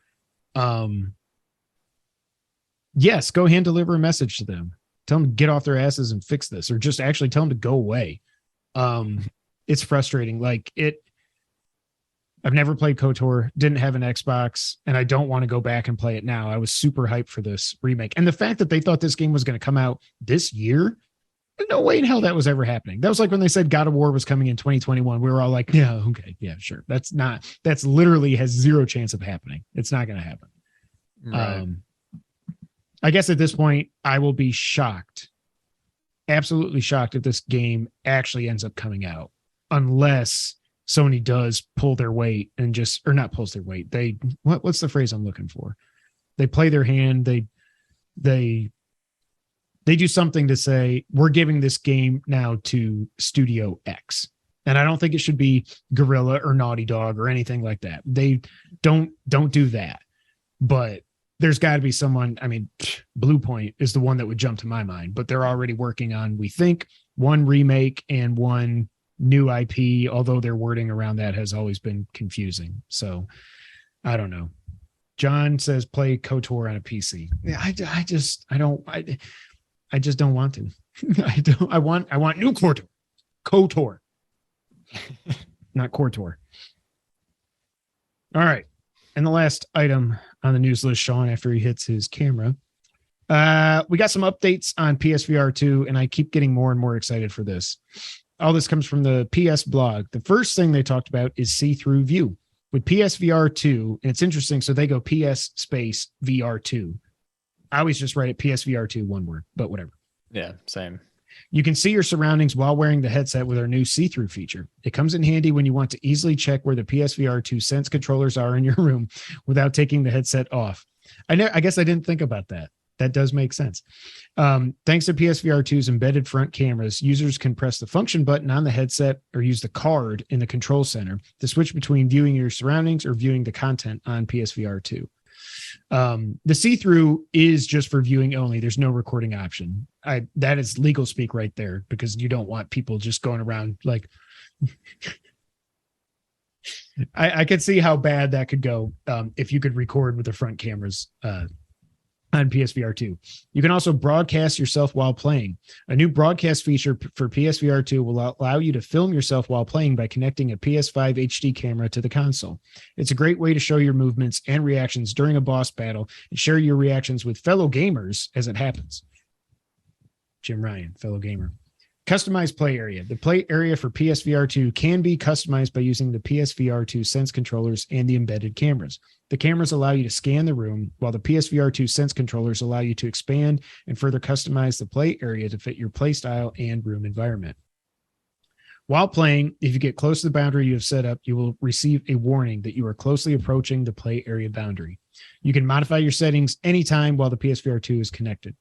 Yes, go hand deliver a message to them. Tell them to get off their asses and fix this, or just actually tell them to go away. It's frustrating. Like I've never played KOTOR, didn't have an Xbox, and I don't want to go back and play it now. I was super hyped for this remake. And the fact that they thought this game was going to come out this year, no way in hell that was ever happening. That was like when they said God of War was coming in 2021. We were all like, yeah, okay, yeah, sure. That's literally has zero chance of happening. It's not going to happen. Right. I guess at this point, I will be shocked, absolutely shocked if this game actually ends up coming out, unless Sony does pull their weight and just, or not pulls their weight. What's the phrase I'm looking for? They play their hand. They They do something to say, we're giving this game now to Studio X. And I don't think it should be Guerrilla or Naughty Dog or anything like that. They don't do that. But there's got to be someone. I mean, Blue Point is the one that would jump to my mind, but they're already working on, we think, one remake and one new IP, although their wording around that has always been confusing. So I don't know. John says play KOTOR on a PC. I just don't want to. I want new KOTOR. Not KOTOR. All right. And the last item on the news list, Sean, after he hits his camera, we got some updates on PSVR2, and I keep getting more and more excited for this. All this comes from the PS blog. The first thing they talked about is see-through view with PSVR2, and it's interesting. So they go PS space VR2. I always just write it PSVR2, one word, but whatever. Yeah, same. You can see your surroundings while wearing the headset with our new see-through feature. It comes in handy when you want to easily check where the PSVR2 Sense controllers are in your room without taking the headset off. I guess I didn't think about that. That does make sense. Thanks to PSVR2's embedded front cameras, users can press the function button on the headset or use the card in the control center to switch between viewing your surroundings or viewing the content on PSVR2. The see-through is just for viewing only. There's no recording option. That is legal speak right there, because you don't want people just going around like I could see how bad that could go if you could record with the front cameras on PSVR2. You can also broadcast yourself while playing. A new broadcast feature for PSVR2 will allow you to film yourself while playing by connecting a PS5 HD camera to the console. It's a great way to show your movements and reactions during a boss battle and share your reactions with fellow gamers as it happens. Jim Ryan, fellow gamer. Customized play area. The play area for PSVR2 can be customized by using the PSVR2 Sense controllers and the embedded cameras. The cameras allow you to scan the room, while the PSVR2 Sense controllers allow you to expand and further customize the play area to fit your play style and room environment. While playing, if you get close to the boundary you have set up, you will receive a warning that you are closely approaching the play area boundary. You can modify your settings anytime while the PSVR2 is connected.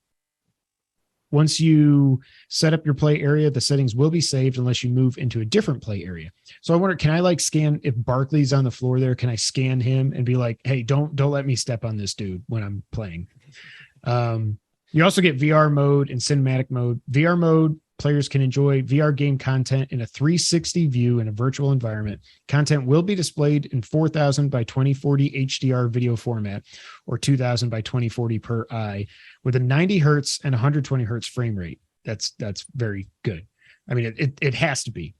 Once you set up your play area, the settings will be saved unless you move into a different play area. So I wonder, can I like scan if Barkley's on the floor there? Can I scan him and be like, hey, don't let me step on this dude when I'm playing? You also get VR mode and cinematic mode. VR mode, players can enjoy VR game content in a 360 view in a virtual environment. Content will be displayed in 4000 by 2040 HDR video format, or 2000 by 2040 per eye, with a 90 hertz and 120 hertz frame rate. That's very good. I mean, it has to be.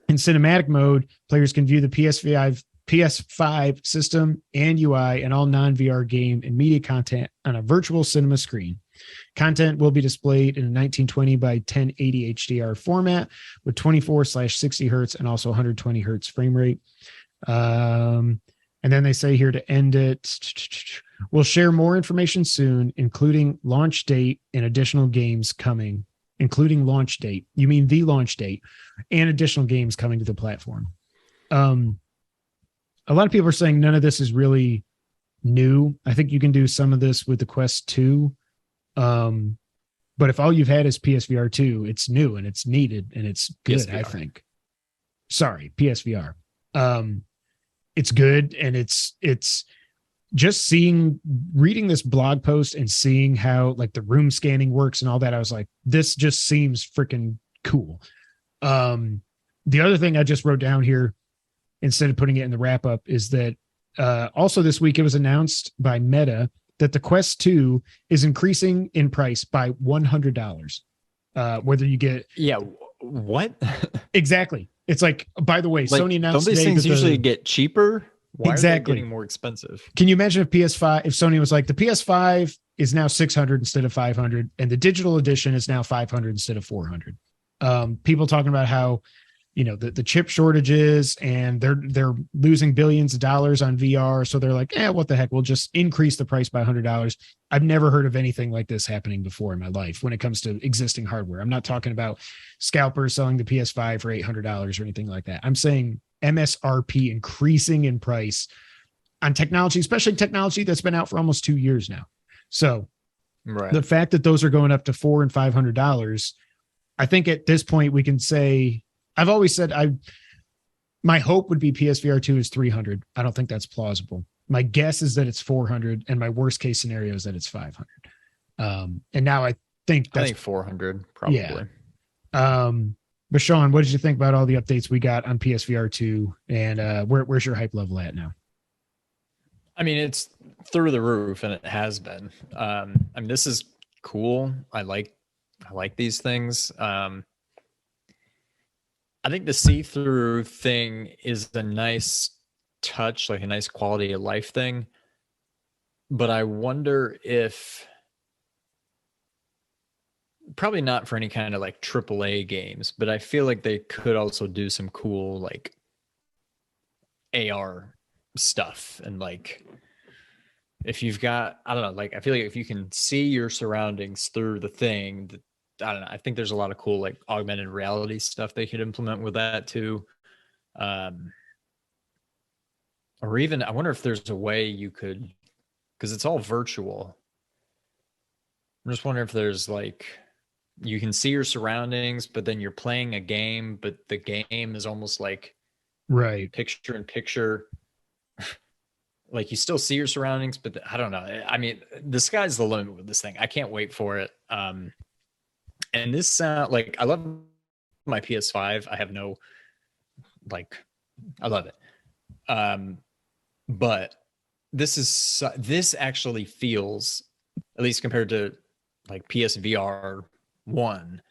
In cinematic mode, players can view the PS5 system and UI and all non-VR game and media content on a virtual cinema screen. Content will be displayed in a 1920 by 1080 HDR format with 24/60 hertz and also 120 hertz frame rate. And then they say here to end it, we'll share more information soon, including launch date and additional games coming, including launch date. You mean the launch date and additional games coming to the platform. A lot of people are saying none of this is really new. I think you can do some of this with the Quest 2. But if all you've had is PSVR 2, it's new and it's needed and it's good, PSVR. I think. Sorry, PSVR. It's good, and it's just reading this blog post and seeing how like the room scanning works and all that. I was like, this just seems freaking cool. The other thing I just wrote down here, instead of putting it in the wrap up, is that also this week it was announced by Meta that the Quest 2 is increasing in price by $100. Whether you get what exactly? It's like, by the way, Sony announced don't these things usually get cheaper? Why exactly are they getting more expensive? Can you imagine if Sony was like, the PS5 is now 600 instead of 500, and the digital edition is now 500 instead of 400? People talking about how, you know, the chip shortages, and they're losing billions of dollars on VR. So they're like, what the heck? We'll just increase the price by $100. I've never heard of anything like this happening before in my life when it comes to existing hardware. I'm not talking about scalpers selling the PS5 for $800 or anything like that. I'm saying MSRP increasing in price on technology, especially technology that's been out for almost 2 years now. So Right. The fact that those are going up to $400 and $500, I think at this point we can say, I've always said my hope would be PSVR2 is 300. I don't think that's plausible. My guess is that it's 400, and my worst case scenario is that it's 500. And now I think 400 probably. Yeah. But Sean, what did you think about all the updates we got on PSVR2, and where's your hype level at now? I mean, it's through the roof, and it has been. I mean, this is cool. I like these things. I think the see-through thing is a nice touch, like a nice quality of life thing. But I wonder if, probably not for any kind of like AAA games, but I feel like they could also do some cool like AR stuff. And like, if you've got, I don't know, like I feel like if you can see your surroundings through the thing, I don't know, I think there's a lot of cool like augmented reality stuff they could implement with that too. Or even, I wonder if there's a way you could, because it's all virtual. I'm just wondering if there's like, you can see your surroundings, but then you're playing a game, but the game is almost like picture in picture. Like you still see your surroundings, but I don't know. I mean, the sky's the limit with this thing. I can't wait for it. And this sound like, I love my PS5. I have no, like, I love it. But this actually feels, at least compared to like PSVR 1,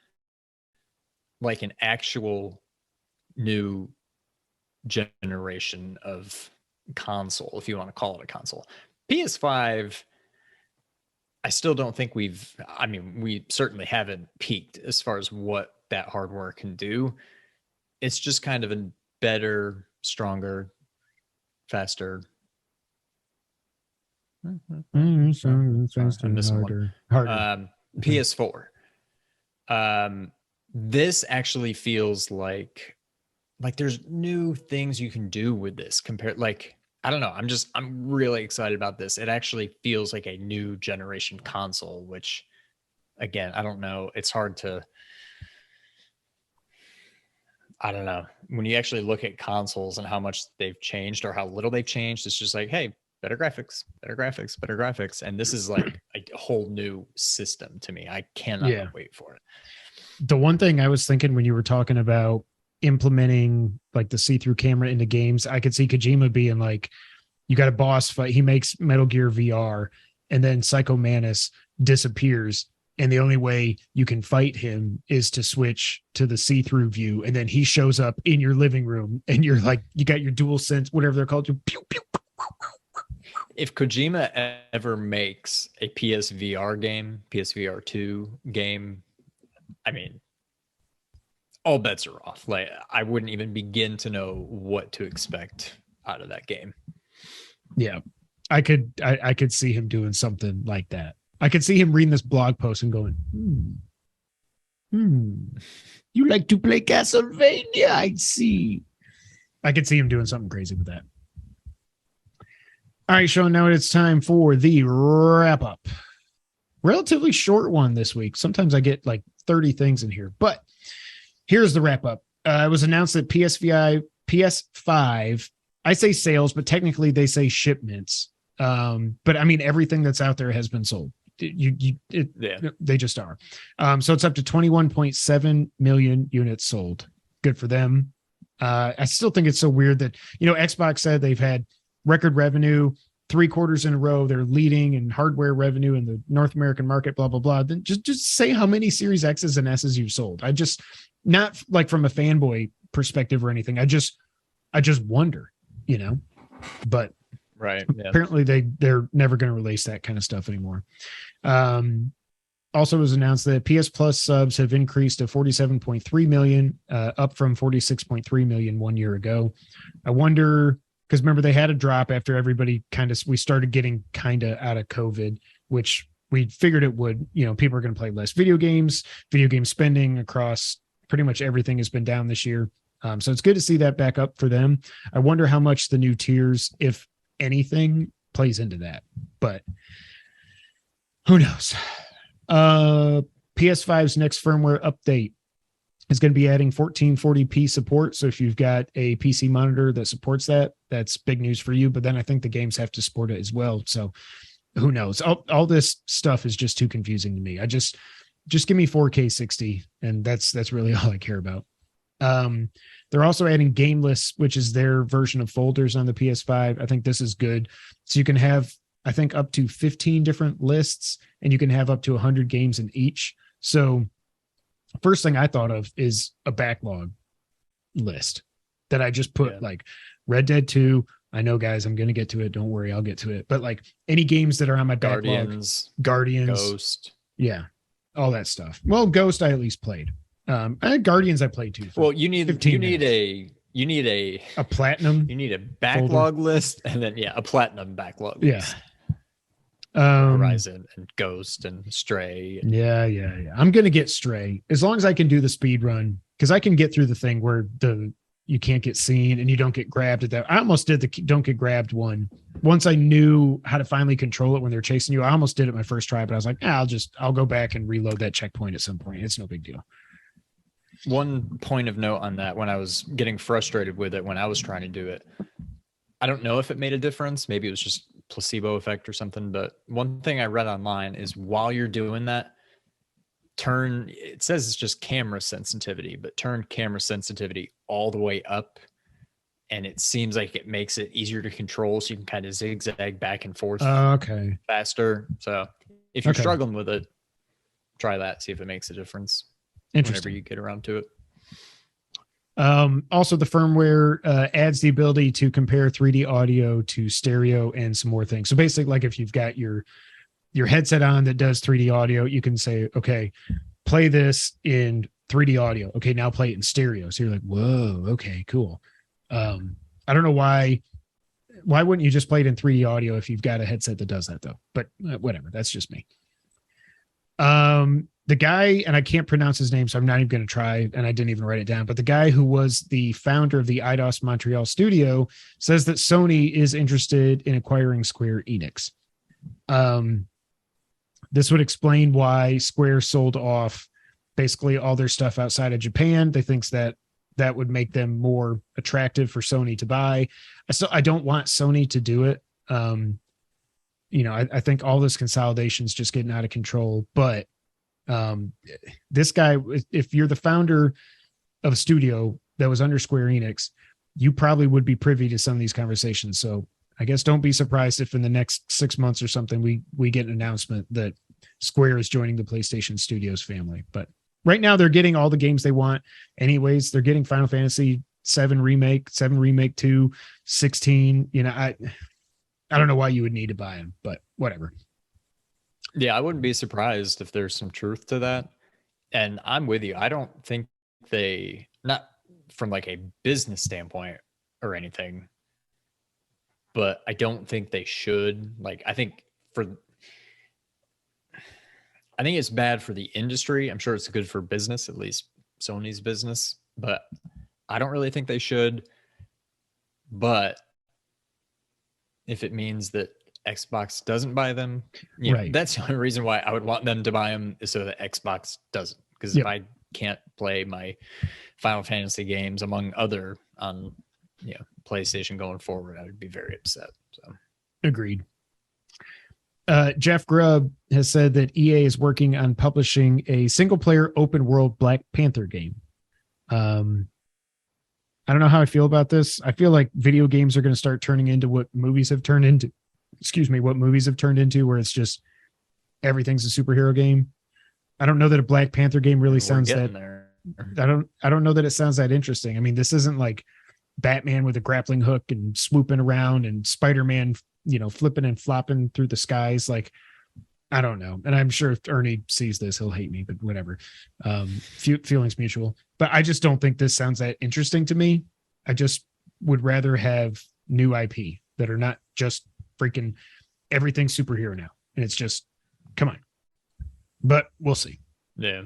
like an actual new generation of console, if you want to call it a console. PS5, I still don't think we certainly haven't peaked as far as what that hardware can do. It's just kind of a better, stronger, faster. Harder. PS4. This actually feels like there's new things you can do with this compared, like, I don't know. I'm really excited about this. It actually feels like a new generation console, which again, I don't know. It's hard to, I don't know. When you actually look at consoles and how much they've changed or how little they've changed, it's just like, hey, better graphics. And this is like a whole new system to me. I cannot wait for it. The one thing I was thinking when you were talking about implementing like the see-through camera into games, I could see Kojima being like, you got a boss fight. He makes Metal Gear VR, and then Psycho Manus disappears. And the only way you can fight him is to switch to the see-through view. And then he shows up in your living room and you're like, you got your dual sense, whatever they're called. Pew, pew. If Kojima ever makes a PSVR game, PSVR2 game, I mean, all bets are off. Like, I wouldn't even begin to know what to expect out of that game. Yeah, I could see him doing something like that. I could see him reading this blog post and going, you like to play Castlevania? I see. I could see him doing something crazy with that. All right, Sean, now it's time for the wrap up. Relatively short one this week. Sometimes I get like 30 things in here, but here's the wrap up. It was announced that PS5, I say sales, but technically they say shipments. But I mean, everything that's out there has been sold. They just are. So it's up to 21.7 million units sold. Good for them. I still think it's so weird that, Xbox said they've had record revenue 3 quarters in a row. They're leading in hardware revenue in the North American market, blah, blah, blah. Then just say how many Series X's and S's you've sold. I just, not like from a fanboy perspective or anything. I just wonder, but right. Yeah. Apparently they're never going to release that kind of stuff anymore. Also, it was announced that PS Plus subs have increased to 47.3 million, up from 46.3 million 1 year ago. I wonder, because remember they had a drop after everybody we started getting kind of out of COVID, which we figured it would. People are going to play less video games. Video game spending across pretty much everything has been down this year. So it's good to see that back up for them. I wonder how much the new tiers, if anything, plays into that. But Who knows? PS5's next firmware update is going to be adding 1440p support. So if you've got a PC monitor that supports that, that's big news for you. But then I think the games have to support it as well. So who knows? All this stuff is just too confusing to me. I just give me 4K 60, and that's really all I care about. They're also adding game lists, which is their version of folders on the PS5. I think this is good. So you can have, I think, up to 15 different lists, and you can have up to 100 games in each. So first thing I thought of is a backlog list that I just put like Red Dead 2. I know, guys, I'm going to get to it. Don't worry, I'll get to it. But like any games that are on my backlog, Guardians, Ghost. Yeah, all that stuff. Well, Ghost I at least played. Guardians I played too. Well, you need a platinum. You need a backlog list, and then a platinum backlog list. Horizon and Ghost and Stray. Yeah. I'm gonna get Stray as long as I can do the speed run, because I can get through the thing where you can't get seen and you don't get grabbed at that. I almost did the don't get grabbed one once I knew how to finally control it when they're chasing you. I almost did it my first try, but I was like, I'll go back and reload that checkpoint at some point. It's no big deal. One point of note on that, when I was getting frustrated with it when I was trying to do it, I don't know if it made a difference. Maybe it was just placebo effect or something. But one thing I read online is while you're doing that, it says it's just camera sensitivity, but turn camera sensitivity all the way up. And it seems like it makes it easier to control. So you can kind of zigzag back and forth faster. So if you're struggling with it, try that. See if it makes a difference whenever you get around to it. Also, the firmware adds the ability to compare 3D audio to stereo and some more things. So basically, like if you've got your headset on that does 3D audio, you can say, okay, play this in 3D audio. Okay, now play it in stereo. So you're like, whoa, okay, cool. I don't know why wouldn't you just play it in 3D audio if you've got a headset that does that though? But whatever, that's just me. The guy, and I can't pronounce his name, so I'm not even going to try, and I didn't even write it down, but the guy who was the founder of the Eidos Montreal studio says that Sony is interested in acquiring Square Enix. This would explain why Square sold off basically all their stuff outside of Japan. They think that would make them more attractive for Sony to buy. I don't want Sony to do it. I think all this consolidation is just getting out of control, but this guy, if you're the founder of a studio that was under Square Enix, you probably would be privy to some of these conversations. So I guess don't be surprised if in the next 6 months or something, we get an announcement that Square is joining the PlayStation Studios family. But right now they're getting all the games they want anyways. They're getting Final Fantasy 7 Remake 2, 16. I don't know why you would need to buy them, but whatever. Yeah, I wouldn't be surprised if there's some truth to that. And I'm with you. I don't think not from like a business standpoint or anything, but I don't think they should. Like, I think it's bad for the industry. I'm sure it's good for business, at least Sony's business, but I don't really think they should. But if it means that Xbox doesn't buy them, that's the only reason why I would want them to buy them, is so that Xbox doesn't. Because if I can't play my Final Fantasy games among other on PlayStation going forward, I would be very upset. So agreed. Jeff Grubb has said that EA is working on publishing a single-player open-world Black Panther game. I don't know how I feel about this. I feel like video games are going to start turning into what movies have turned into. Where it's just everything's a superhero game. I don't know that a Black Panther game really sounds that there. I don't know that it sounds that interesting. I mean, this isn't like Batman with a grappling hook and swooping around and Spider-Man, flipping and flopping through the skies. Like, I don't know. And I'm sure if Ernie sees this, he'll hate me, but whatever. Feelings mutual. But I just don't think this sounds that interesting to me. I just would rather have new IP that are not just freaking everything superhero now. And it's just, come on. But we'll see. Yeah.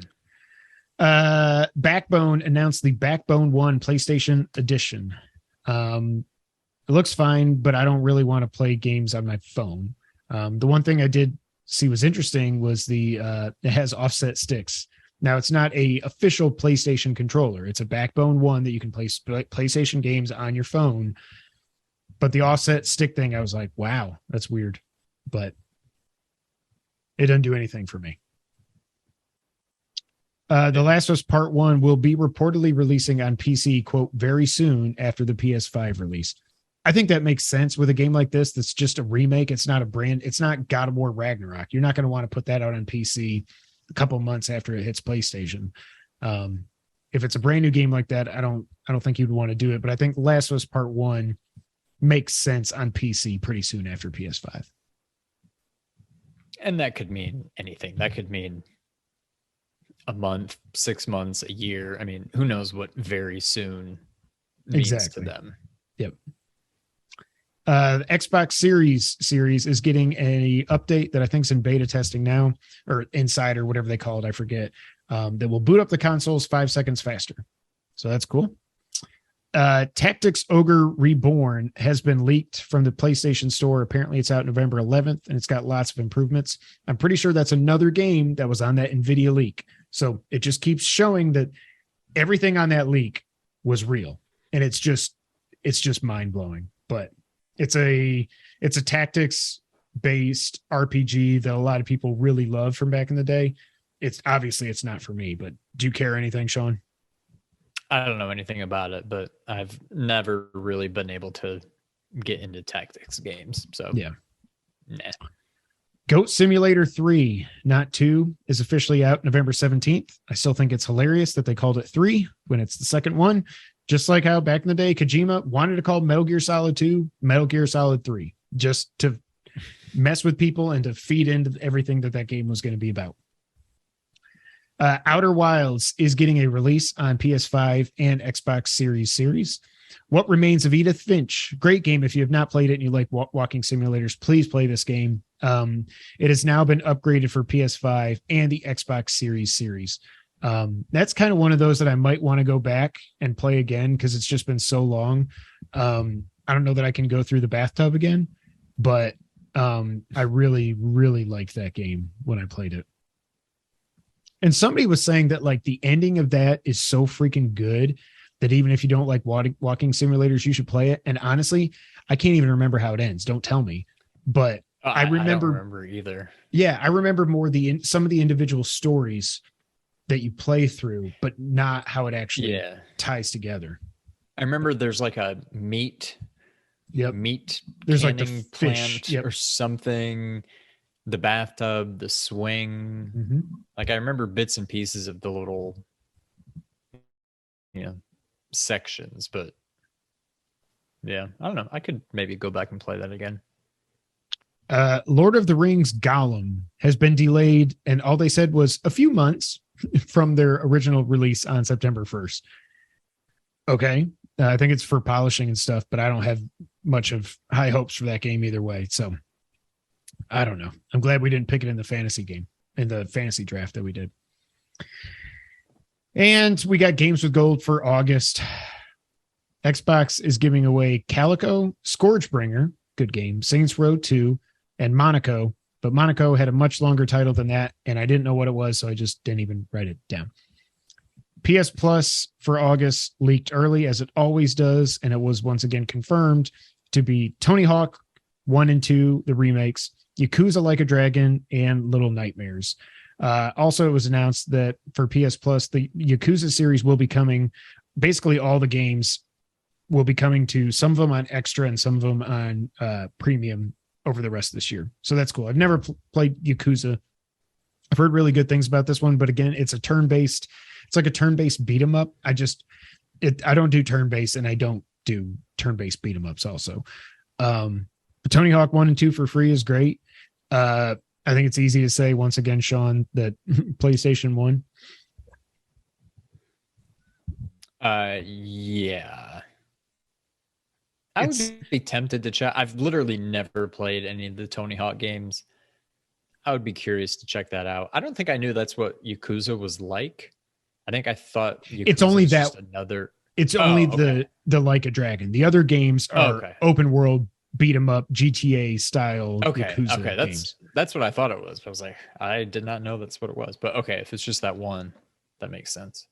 Backbone announced the Backbone 1 PlayStation Edition. It looks fine, but I don't really want to play games on my phone. The one thing I did see was interesting was it has offset sticks. Now it's not a official PlayStation controller. It's a Backbone one that you can play PlayStation games on your phone. But the offset stick thing, I was like, wow, that's weird. But it doesn't do anything for me. The Last of Us Part 1 will be reportedly releasing on PC, quote, very soon after the PS5 release. I think that makes sense with a game like this. That's just a remake. It's not a brand. It's not God of War Ragnarok. You're not going to want to put that out on PC a couple months after it hits PlayStation. If it's a brand new game like that, I don't think you'd want to do it. But I think Last of Us Part 1 makes sense on PC pretty soon after PS5. And that could mean anything. That could mean a month, 6 months, a year. I mean, who knows what very soon means to them. Yep. The Xbox series is getting a update that I think is in beta testing now, or inside, or whatever they call it. I forget. That will boot up the consoles 5 seconds faster. So that's cool. Tactics Ogre Reborn has been leaked from the PlayStation Store. Apparently it's out November 11th, and it's got lots of improvements. I'm pretty sure that's another game that was on that NVIDIA leak. So it just keeps showing that everything on that leak was real. And it's just mind blowing. But it's a tactics based RPG that a lot of people really love from back in the day. It's not for me, but do you care anything, Sean? I don't know anything about it, but I've never really been able to get into tactics games. So yeah. Nah. Goat Simulator 3, not 2, is officially out November 17th. I still think it's hilarious that they called it 3 when it's the second one. Just like how back in the day, Kojima wanted to call Metal Gear Solid 2 Metal Gear Solid 3, just to mess with people and to feed into everything that game was going to be about. Outer Wilds is getting a release on PS5 and Xbox Series. What Remains of Edith Finch, great game. If you have not played it and you like walking simulators, please play this game. It has now been upgraded for PS5 and the Xbox Series. That's kind of one of those that I might want to go back and play again because it's just been so long. I don't know that I can go through the bathtub again, but I really, really liked that game when I played it. And somebody was saying that like the ending of that is so freaking good that even if you don't like walking simulators, you should play it. And honestly, I can't even remember how it ends. Don't tell me. But I remember, don't remember either. Yeah, I remember more some of the individual stories that you play through, but not how it actually ties together. I remember there's like a meat there's like the fish plant or something. The bathtub, the swing. Mm-hmm. Like I remember bits and pieces of the little, sections, but yeah, I don't know. I could maybe go back and play that again. Lord of the Rings Gollum has been delayed, and all they said was a few months from their original release on September 1st. Okay. I think it's for polishing and stuff, but I don't have much of high hopes for that game either way. So I don't know. I'm glad we didn't pick it in the fantasy draft that we did. And we got Games with Gold for August. Xbox is giving away Calico, Scourgebringer, good game, Saints Row 2, and Monaco. But Monaco had a much longer title than that, and I didn't know what it was, so I just didn't even write it down. PS Plus for August leaked early, as it always does, and it was once again confirmed to be Tony Hawk 1 and 2, the remakes, Yakuza Like a Dragon, and Little Nightmares. Also, it was announced that for PS Plus, the Yakuza series will be coming. Basically, all the games will be coming to some of them on Extra and some of them on Premium over the rest of this year. So that's cool. I've never played Yakuza. I've heard really good things about this one, but again, it's like a turn-based beat 'em up. I don't do turn-based, and I don't do turn-based beat 'em ups also. But Tony Hawk 1 and 2 for free is great. I think it's easy to say once again, Sean, that PlayStation 1. Yeah. I would be tempted to check. I've literally never played any of the Tony Hawk games. I would be curious to check that out. I don't think I knew that's what Yakuza was like. I think I thought Yakuza it's only was that just another. It's only the Like a Dragon. The other games are open world beat 'em up GTA style Yakuza games. That's what I thought it was. I was like, I did not know that's what it was. But okay, if it's just that one, that makes sense.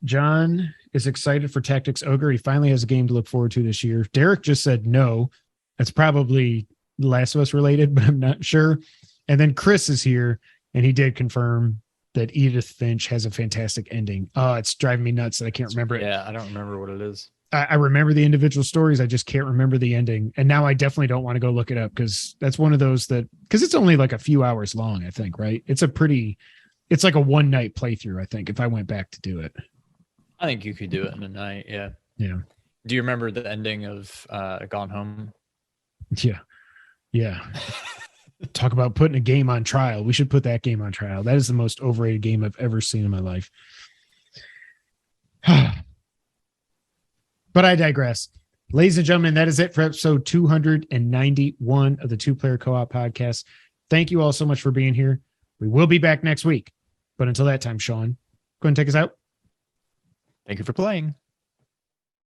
John is excited for Tactics Ogre. He finally has a game to look forward to this year. Derek just said no. That's probably Last of Us related, but I'm not sure. And then Chris is here, and he did confirm that Edith Finch has a fantastic ending. Oh, it's driving me nuts that I can't remember it. Yeah, I don't remember what it is. I remember the individual stories. I just can't remember the ending. And now I definitely don't want to go look it up because that's one of those because it's only like a few hours long, I think, right? It's like a one night playthrough, I think, if I went back to do it. I think you could do it in a night. Yeah. Yeah. Do you remember the ending of Gone Home? Yeah. Yeah. Talk about putting a game on trial. We should put that game on trial. That is the most overrated game I've ever seen in my life. But I digress. Ladies and gentlemen, that is it for episode 291 of the Two Player Co-op Podcast. Thank you all so much for being here. We will be back next week. But until that time, Sean, go ahead and take us out. Thank you for playing.